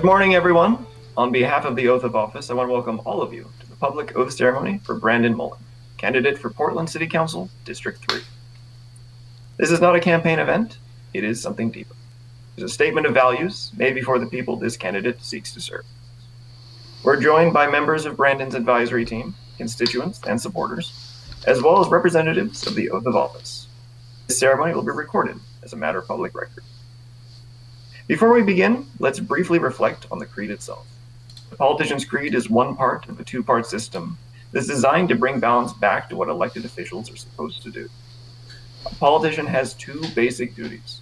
Good morning, everyone. On behalf of the Oath of Office, I want to welcome all of you to the public oath ceremony for Brandon Mullen, candidate for Portland City Council, District 3. This is not a campaign event, it is something deeper. It is a statement of values made before the people this candidate seeks to serve. We're joined by members of Brandon's advisory team, constituents, and supporters, as well as representatives of the Oath of Office. This ceremony will be recorded as a matter of public record. Before we begin, let's briefly reflect on the creed itself. The politician's creed is one part of a two-part system that's designed to bring balance back to what elected officials are supposed to do. A politician has two basic duties.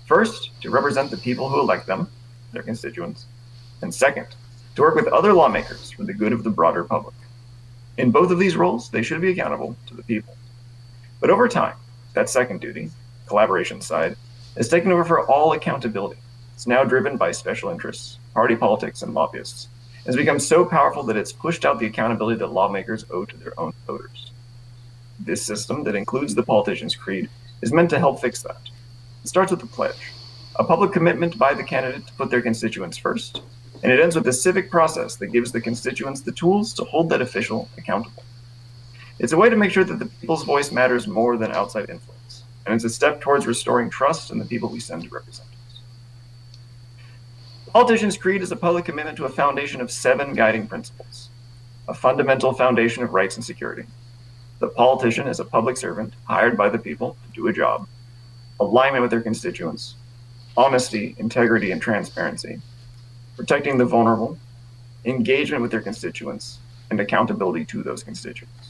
First, to represent the people who elect them, their constituents, and second, to work with other lawmakers for the good of the broader public. In both of these roles, they should be accountable to the people. But over time, that second duty, collaboration side, has taken over for all accountability. It's now driven by special interests, party politics, and lobbyists. It's become so powerful that it's pushed out the accountability that lawmakers owe to their own voters. This system that includes the politician's creed is meant to help fix that. It starts with the pledge, a public commitment by the candidate to put their constituents first, and it ends with a civic process that gives the constituents the tools to hold that official accountable. It's a way to make sure that the people's voice matters more than outside influence, and it's a step towards restoring trust in the people we send to represent us. The politician's creed is a public commitment to a foundation of 7 guiding principles: a fundamental foundation of rights and security. The politician is a public servant hired by the people to do a job. Alignment with their constituents. Honesty, integrity, and transparency. Protecting the vulnerable. Engagement with their constituents. And accountability to those constituents.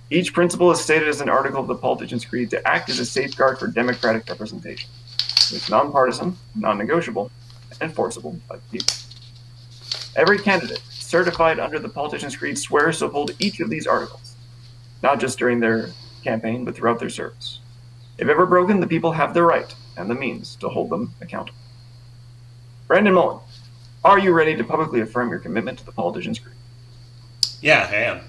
Each principle is stated as an article of the politician's creed to act as a safeguard for democratic representation. It's nonpartisan, non-negotiable, and enforceable by the people. Every candidate certified under the politician's creed swears to uphold each of these articles, not just during their campaign, but throughout their service. If ever broken, the people have the right and the means to hold them accountable. Brandon Mullen, are you ready to publicly affirm your commitment to the politician's creed? Yeah, I am.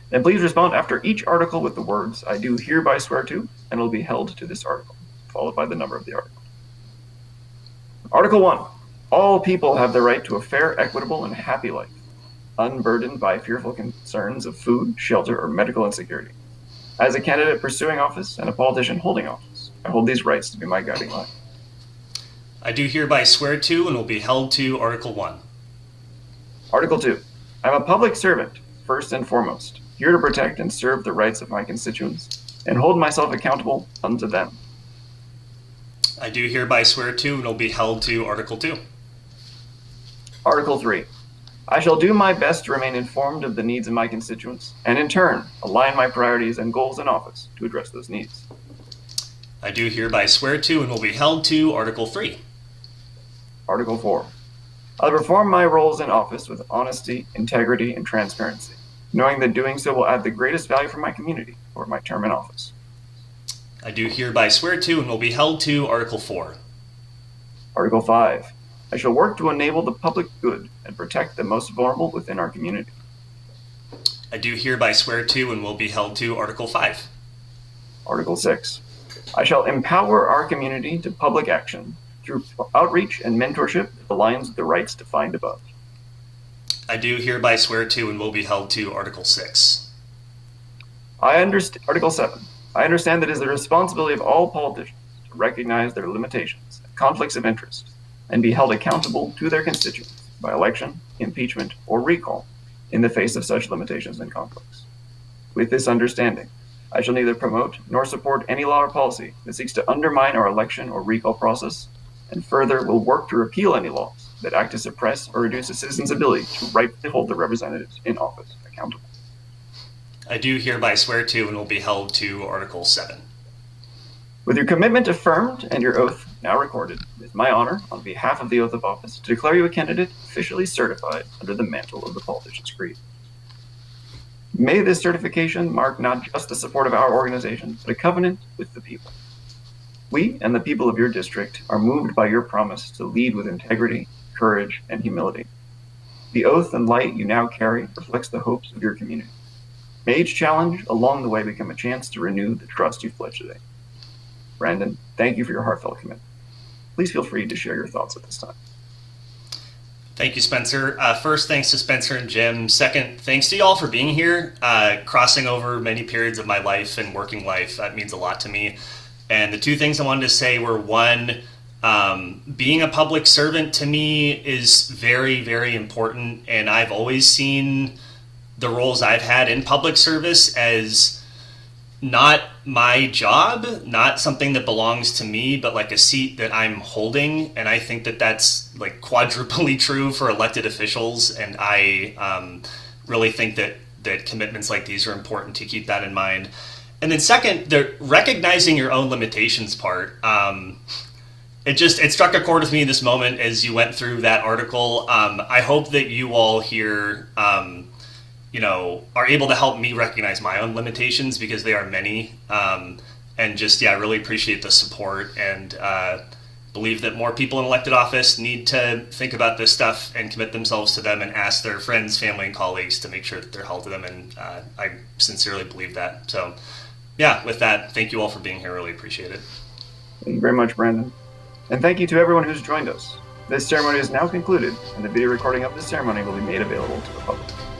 Then please respond after each article with the words, "I do hereby swear to," and it will be held to this article, followed by the number of the article. Article 1. All people have the right to a fair, equitable, and happy life, unburdened by fearful concerns of food, shelter, or medical insecurity. As a candidate pursuing office and a politician holding office, I hold these rights to be my guiding light. I do hereby swear to and will be held to Article 1. Article 2. I am a public servant, first and foremost, here to protect and serve the rights of my constituents and hold myself accountable unto them. I do hereby swear to and will be held to Article 2. Article 3. I shall do my best to remain informed of the needs of my constituents and in turn align my priorities and goals in office to address those needs. I do hereby swear to and will be held to Article 3. Article 4. I'll perform my roles in office with honesty, integrity, and transparency, knowing that doing so will add the greatest value for my community or my term in office. I do hereby swear to and will be held to Article 4. Article 5. I shall work to enable the public good and protect the most vulnerable within our community. I do hereby swear to and will be held to Article 5. Article 6. I shall empower our community to public action through outreach and mentorship that aligns with the rights defined above. I do hereby swear to and will be held to Article 6. Article 7. I understand that it is the responsibility of all politicians to recognize their limitations and conflicts of interest and be held accountable to their constituents by election, impeachment, or recall in the face of such limitations and conflicts. With this understanding, I shall neither promote nor support any law or policy that seeks to undermine our election or recall process, and further will work to repeal any laws that act to suppress or reduce a citizen's ability to rightfully hold their representatives in office accountable. I do hereby swear to and will be held to Article 7. With your commitment affirmed and your oath now recorded, it is my honor, on behalf of the Oath of Office, to declare you a candidate officially certified under the mantle of the politician's creed. May this certification mark not just the support of our organization, but a covenant with the people. We and the people of your district are moved by your promise to lead with integrity, courage, and humility. The oath and light you now carry reflects the hopes of your community. May each challenge along the way become a chance to renew the trust you've pledged today. Brandon, thank you for your heartfelt commitment. Please feel free to share your thoughts at this time. Thank you, Spencer. First, thanks to Spencer and Jim. Second, thanks to you all for being here, crossing over many periods of my life and working life. That means a lot to me. And the two things I wanted to say were, one, being a public servant to me is very, very important. And I've always seen the roles I've had in public service as not my job, not something that belongs to me, but like a seat that I'm holding. And I think that that's like quadruply true for elected officials. And I really think that commitments like these are important to keep that in mind. And then second, the recognizing your own limitations part. It struck a chord with me this moment as you went through that article. I hope that you all here are able to help me recognize my own limitations, because they are many. And just, yeah, I really appreciate the support, and believe that more people in elected office need to think about this stuff and commit themselves to them and ask their friends, family, and colleagues to make sure that they're held to them. And I sincerely believe that. So, yeah, with that, thank you all for being here. Really appreciate it. Thank you very much, Brandon. And thank you to everyone who's joined us. This ceremony is now concluded, and the video recording of this ceremony will be made available to the public.